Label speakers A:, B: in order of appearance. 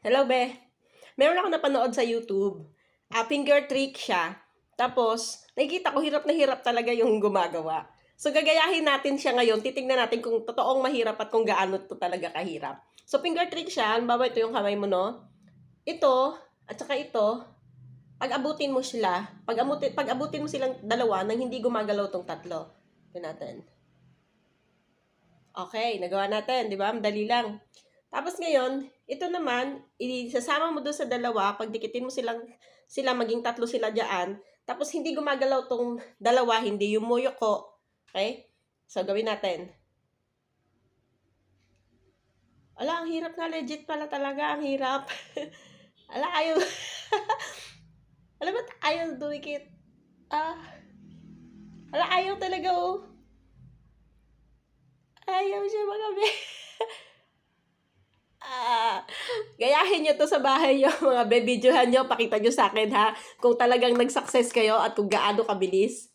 A: Hello, be. Meron ako napanood sa YouTube. Finger trick siya. Tapos, nakikita ko hirap na hirap talaga yung gumagawa. So, gagayahin natin siya ngayon. Titingnan natin kung totoong mahirap at kung gaano to talaga kahirap. So, finger trick siya. Halimbawa, ito yung kamay mo, no? Ito, at saka ito, pag-abutin mo sila. Pag-abutin mo silang dalawa nang hindi gumagalaw tong tatlo. Ito natin. Okay, nagawa natin, di ba? Madali lang. Tapos ngayon, ito naman, isasama mo doon sa dalawa, pagdikitin mo sila maging tatlo sila diyan. Tapos hindi gumagalaw tong dalawa, hindi yung yumuyuko. Okay? So, gawin natin. Ala, ang hirap nga, legit pala talaga, ang hirap. Ala, ayaw. Alam mo, ayaw dumikit. Ah, ala, ayaw talaga, oh. Ayaw siya mga be. Ah, gayahin nyo to sa bahay nyo, mga bebidyohan nyo, pakita nyo sa akin ha, kung talagang nag-success kayo at kung gaano kabilis.